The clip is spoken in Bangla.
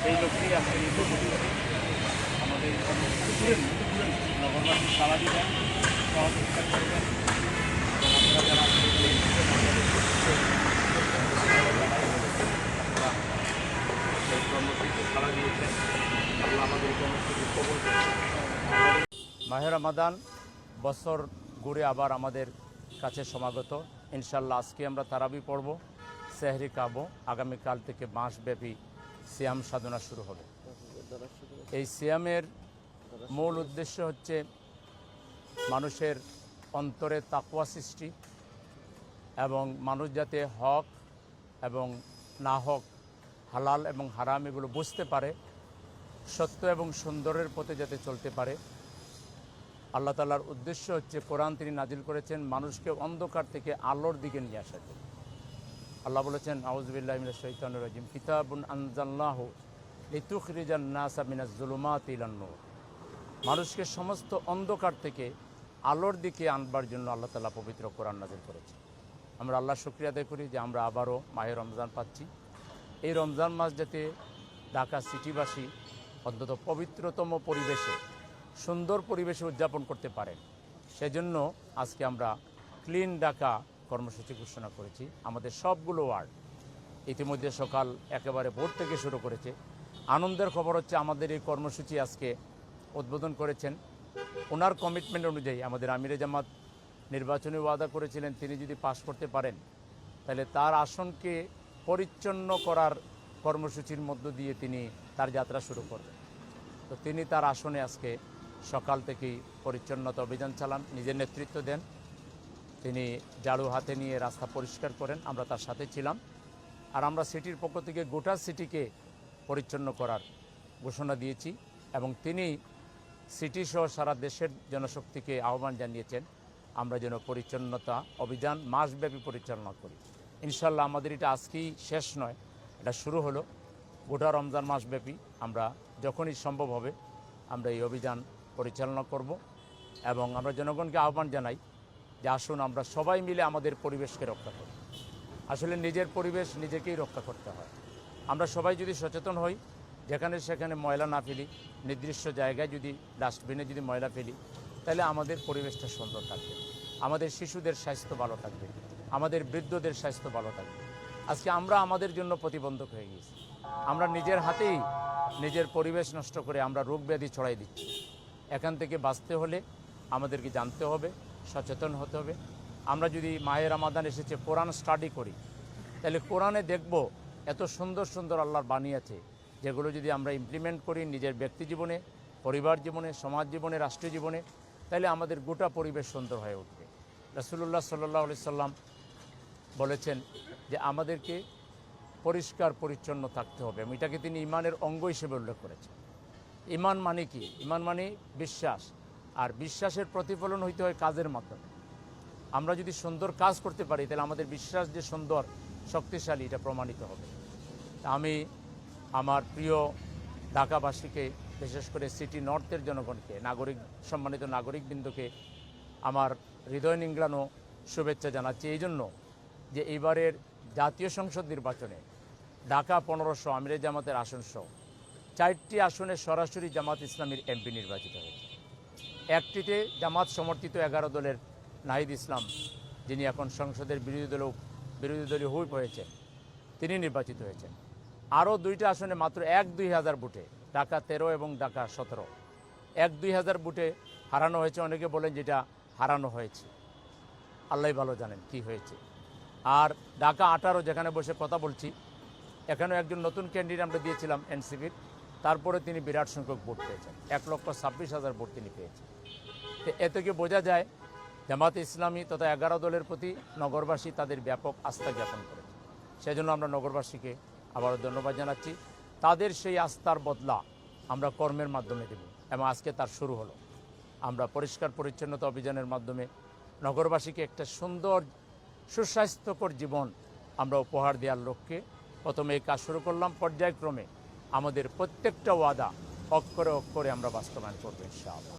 এই লোকটি আজকে আমাদের নগরবাসী সারা দিবেন, সহযোগিতা করবেন এবং আপনারা যারা এই কর্মসূচিতে সাড়া দিয়েছেন, আল্লাহ আমাদের এই কর্মসূচি কবুল করবেন। মাহে রমাদান বছর ঘুরে আবার আমাদের কাছে সমাগত। ইনশাল্লাহ আজকে আমরা তারাবি পড়ব, সেহরি খাবো। আগামীকাল থেকে মাসব্যাপী সিয়াম সাধনা শুরু হবে। এই সিয়ামের মূল উদ্দেশ্য হচ্ছে মানুষের অন্তরে তাকওয়া সৃষ্টি এবং মানুষ যাতে হক এবং না হক, হালাল এবং হারাম এগুলো বুঝতে পারে, সত্য এবং সুন্দরের পথে যাতে চলতে পারে। আল্লাহ তাআলার উদ্দেশ্য হচ্ছে কোরআন তিনি নাজিল করেছেন মানুষকে অন্ধকার থেকে আলোর দিকে নিয়ে আসার জন্য। আল্লাহ বলেছেন, আউযু বিল্লাহি মিনাশ শাইতানির রাজিম, কিতাবুন আনজালনাহু লিতুখরিজান নাসা মিনাজ যুলুমাতি ইলান নূর। মানুষকে সমস্ত অন্ধকার থেকে আলোর দিকে আনবার জন্য আল্লাহ তাআলা পবিত্র কোরআন নাজিল করেছেন। আমরা আল্লাহর শুকরিয়া আদায় করি যে আমরা আবারও মাহে রমজান পাচ্ছি। এই রমজান মাস যাতে ঢাকা সিটিবাসী অন্তত পবিত্রতম পরিবেশে, সুন্দর পরিবেশে উদযাপন করতে পারেন, সেজন্য আজকে আমরা ক্লিন ঢাকা কর্মসূচি ঘোষণা করেছি। আমাদের সবগুলো ওয়ার্ড ইতিমধ্যে সকাল একেবারে ভোর থেকে শুরু করেছে। আনন্দের খবর হচ্ছে আমাদের এই কর্মসূচি আজকে উদ্বোধন করেছেন ওনার কমিটমেন্ট অনুযায়ী আমাদের আমিরে জামাত নির্বাচনী ওয়াদা করেছিলেন তিনি যদি পাশ করতে পারেন তাহলে তার আসনকে পরিচ্ছন্ন করার কর্মসূচির মধ্য দিয়ে তিনি তার যাত্রা শুরু করবেন। তো তিনি তার আসনে আজকে সকাল থেকেই পরিচ্ছন্নতা অভিযান চালান, নিজের নেতৃত্ব দেন। তিনি ঝাড়ু হাতে নিয়ে রাস্তা পরিষ্কার করেন, আমরা তার সাথে ছিলাম। আর আমরা সিটির পক্ষ থেকে গোটা সিটিকে পরিচ্ছন্ন করার ঘোষণা দিয়েছি এবং তিনি সিটি সহ সারা দেশের জনশক্তিকে আহ্বান জানিয়েছেন আমরা যেন পরিচ্ছন্নতা অভিযান মাসব্যাপী পরিচালনা করি। ইনশাল্লাহ আমাদের এটা আজকেই শেষ নয়, এটা শুরু হলো। গোটা রমজান মাসব্যাপী আমরা যখনই সম্ভব হবে আমরা এই অভিযান পরিচালনা করব এবং আমরা জনগণকে আহ্বান জানাই যে আসুন আমরা সবাই মিলে আমাদের পরিবেশকে রক্ষা করি। আসলে নিজের পরিবেশ নিজেকেই রক্ষা করতে হয়। আমরা সবাই যদি সচেতন হই, যেখানে সেখানে ময়লা না ফেলি, নির্দিষ্ট জায়গায় যদি ডাস্টবিনে যদি ময়লা ফেলি, তাহলে আমাদের পরিবেশটা সুন্দর থাকবে, আমাদের শিশুদের স্বাস্থ্য ভালো থাকবে, আমাদের বৃদ্ধদের স্বাস্থ্য ভালো থাকবে। আজকে আমরা আমাদের জন্য প্রতিবন্ধক হয়ে গেছি। আমরা নিজের হাতেই নিজের পরিবেশ নষ্ট করে আমরা রোগ ব্যাধি ছড়াই দিচ্ছি। এখান থেকে বাঁচতে হলে আমাদেরকে জানতে হবে, সচেতন হতে হবে। আমরা যদি মাহে রমাদান এসেছে কোরআন স্টাডি করি, তাহলে কোরআনে দেখব এত সুন্দর সুন্দর আল্লাহর বাণী আছে, যেগুলো যদি আমরা ইমপ্লিমেন্ট করি নিজের ব্যক্তি জীবনে, পরিবার জীবনে, সমাজ জীবনে, রাষ্ট্রীয় জীবনে, তাহলে আমাদের গোটা পরিবেশ সুন্দর হয়ে উঠবে। রাসূলুল্লাহ সাল্লাল্লাহু আলাইহি সাল্লাম বলেছেন যে আমাদেরকে পরিষ্কার পরিচ্ছন্ন থাকতে হবে এবং এটাকে তিনি ইমানের অঙ্গ হিসেবে উল্লেখ করেছেন। ইমান মানে কি? ইমান মানে বিশ্বাস, আর বিশ্বাসের প্রতিফলন হইতে হয় কাজের মাধ্যমে। আমরা যদি সুন্দর কাজ করতে পারি তাহলে আমাদের বিশ্বাস যে সুন্দর শক্তিশালী এটা প্রমাণিত হবে। আমি আমার প্রিয় ঢাকাবাসীকে, বিশেষ করে সিটি নর্থের জনগণকে, সম্মানিত নাগরিকবৃন্দকে আমার হৃদয় নিংড়ানো শুভেচ্ছা জানাচ্ছি এই জন্য যে এইবারের জাতীয় সংসদ নির্বাচনে ঢাকা 1500 আমিরে জামাতের আসনসহ 4টি আসনে সরাসরি জামাত ইসলামীর এমপি নির্বাচিত হয়েছে। একটিতে জামাত সমর্থিত 11 দলের নাহিদ ইসলাম, যিনি এখন সংসদের বিরোধী দলীয় হুইপ হয়েছেন, তিনি নির্বাচিত হয়েছেন। আরও 2টা আসনে মাত্র 1-2 হাজার ভোটে, ঢাকা 13 এবং ঢাকা 17, 1-2 হাজার ভোটে হারানো হয়েছে। অনেকে বলেন যেটা হারানো হয়েছে, আল্লাহ ভালো জানেন কি হয়েছে। আর ঢাকা 18 যেখানে বসে কথা বলছি, এখানেও একজন নতুন ক্যান্ডিডেট আমরা দিয়েছিলাম এনসিপির, তারপরে তিনি বিরাট সংখ্যক ভোট পেয়েছেন, 1,26,000 ভোট তিনি পেয়েছেন। তো এ থেকে বোঝা যায় জামাত ইসলামী তথা 11 দলের প্রতি নগরবাসী তাদের ব্যাপক আস্থা জ্ঞাপন করেছে। সেজন্য আমরা নগরবাসীকে আবারও ধন্যবাদ জানাচ্ছি। তাদের সেই আস্থার বদলা আমরা কর্মের মাধ্যমে দেব এবং আজকে তার শুরু হলো। আমরা পরিষ্কার পরিচ্ছন্নতা অভিযানের মাধ্যমে নগরবাসীকে একটা সুন্দর সুস্বাস্থ্যকর জীবন আমরা উপহার দেওয়ার লক্ষ্যে প্রথমে এই কাজ শুরু করলাম। পর্যায়ক্রমে আমাদের প্রত্যেকটা ওয়াদা অক্ষরে অক্ষরে আমরা বাস্তবায়ন করব ইনশাআল্লাহ।